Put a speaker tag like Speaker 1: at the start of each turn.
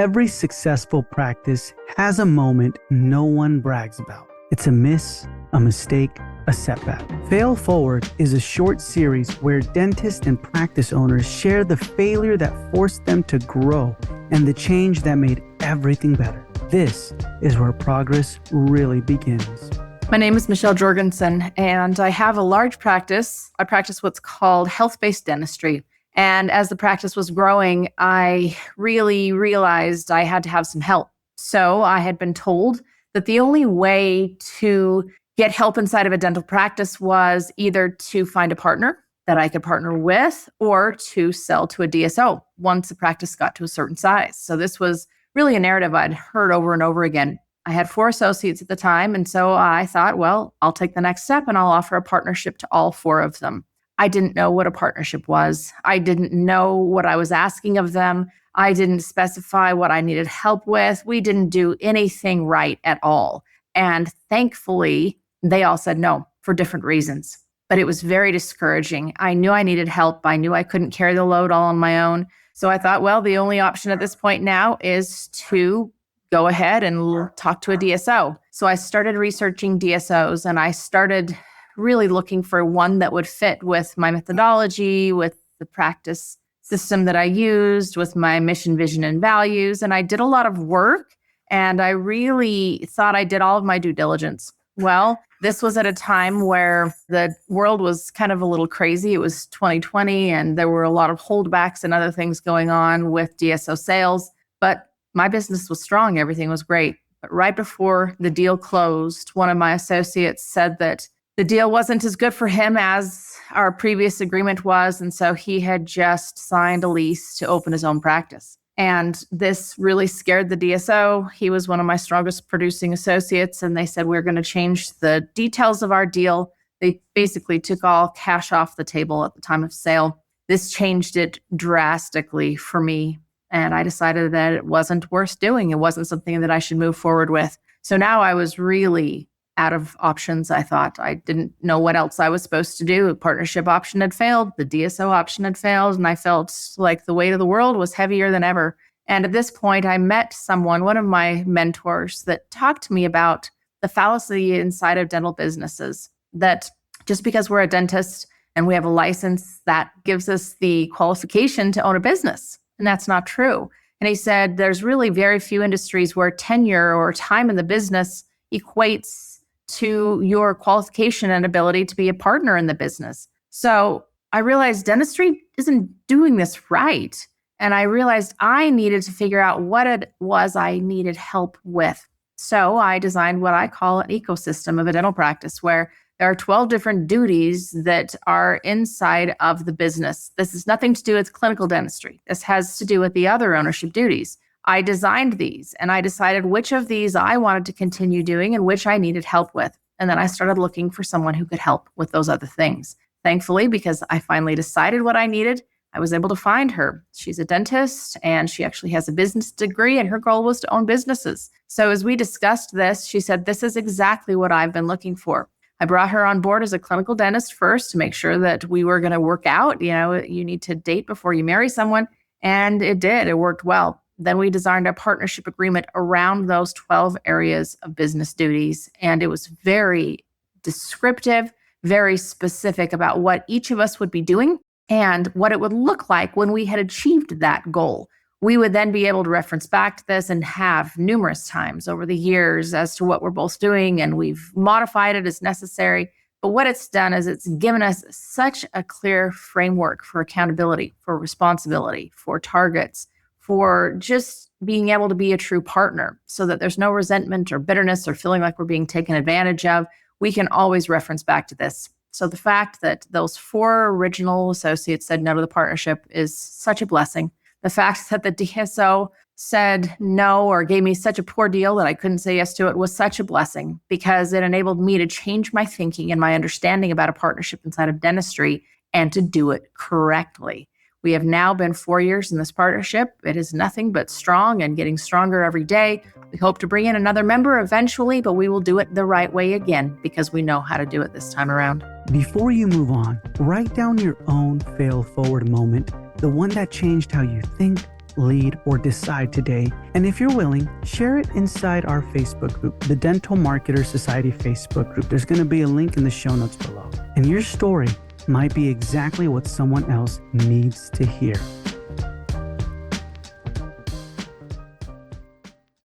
Speaker 1: Every successful practice has a moment no one brags about. It's a miss, a mistake, a setback. Fail Forward is a short series where dentists and practice owners share the failure that forced them to grow and the change that made everything better. This is where progress really begins.
Speaker 2: My name is Michelle Jorgensen, and I have a large practice. I practice what's called health-based dentistry. And as the practice was growing, I really realized I had to have some help. So I had been told that the only way to get help inside of a dental practice was either to find a partner that I could partner with or to sell to a DSO once the practice got to a certain size. So this was really a narrative I'd heard over and over again. I had 4 associates at the time, and so I thought, well, I'll take the next step and I'll offer a partnership to all 4 of them. I didn't know what a partnership was. I didn't know what I was asking of them. I didn't specify what I needed help with. We didn't do anything right at all. And thankfully, they all said no for different reasons. But it was very discouraging. I knew I needed help. I knew I couldn't carry the load all on my own. So I thought, well, the only option at this point now is to go ahead and talk to a DSO. So I started researching DSOs, and I started really looking for one that would fit with my methodology, with the practice system that I used, with my mission, vision, and values. And I did a lot of work, and I really thought I did all of my due diligence. Well, this was at a time where the world was kind of a little crazy. It was 2020, and there were a lot of holdbacks and other things going on with DSO sales. But my business was strong. Everything was great. But right before the deal closed, one of my associates said that the deal wasn't as good for him as our previous agreement was. And so he had just signed a lease to open his own practice. And this really scared the DSO. He was one of my strongest producing associates. And they said, we're going to change the details of our deal. They basically took all cash off the table at the time of sale. This changed it drastically for me. And I decided that it wasn't worth doing. It wasn't something that I should move forward with. So now I was really out of options. I thought I didn't know what else I was supposed to do. A partnership option had failed. The DSO option had failed. And I felt like the weight of the world was heavier than ever. And at this point, I met someone, one of my mentors, that talked to me about the fallacy inside of dental businesses, that just because we're a dentist and we have a license, that gives us the qualification to own a business. And that's not true. And he said, there's really very few industries where tenure or time in the business equates to your qualification and ability to be a partner in the business. So I realized dentistry isn't doing this right. And I realized I needed to figure out what it was I needed help with. So I designed what I call an ecosystem of a dental practice, where there are 12 different duties that are inside of the business. This has nothing to do with clinical dentistry. This has to do with the other ownership duties. I designed these, and I decided which of these I wanted to continue doing and which I needed help with. And then I started looking for someone who could help with those other things. Thankfully, because I finally decided what I needed, I was able to find her. She's a dentist, and she actually has a business degree, and her goal was to own businesses. So as we discussed this, she said, this is exactly what I've been looking for. I brought her on board as a clinical dentist first to make sure that we were going to work out. You know, you need to date before you marry someone. And it did. It worked well. Then we designed a partnership agreement around those 12 areas of business duties. And it was very descriptive, very specific about what each of us would be doing and what it would look like when we had achieved that goal. We would then be able to reference back to this and have numerous times over the years as to what we're both doing, and we've modified it as necessary. But what it's done is it's given us such a clear framework for accountability, for responsibility, for targets, for just being able to be a true partner so that there's no resentment or bitterness or feeling like we're being taken advantage of. We can always reference back to this. So the fact that those 4 original associates said no to the partnership is such a blessing. The fact that the DSO said no or gave me such a poor deal that I couldn't say yes to it was such a blessing, because it enabled me to change my thinking and my understanding about a partnership inside of dentistry and to do it correctly. We have now been 4 years in this partnership. It is nothing but strong and getting stronger every day. We hope to bring in another member eventually, but we will do it the right way again because we know how to do it this time around.
Speaker 1: Before you move on, write down your own fail forward moment, the one that changed how you think, lead, or decide today. And if you're willing, share it inside our Facebook group, the Dental Marketer Society Facebook group. There's going to be a link in the show notes below. And your story might be exactly what someone else needs to hear.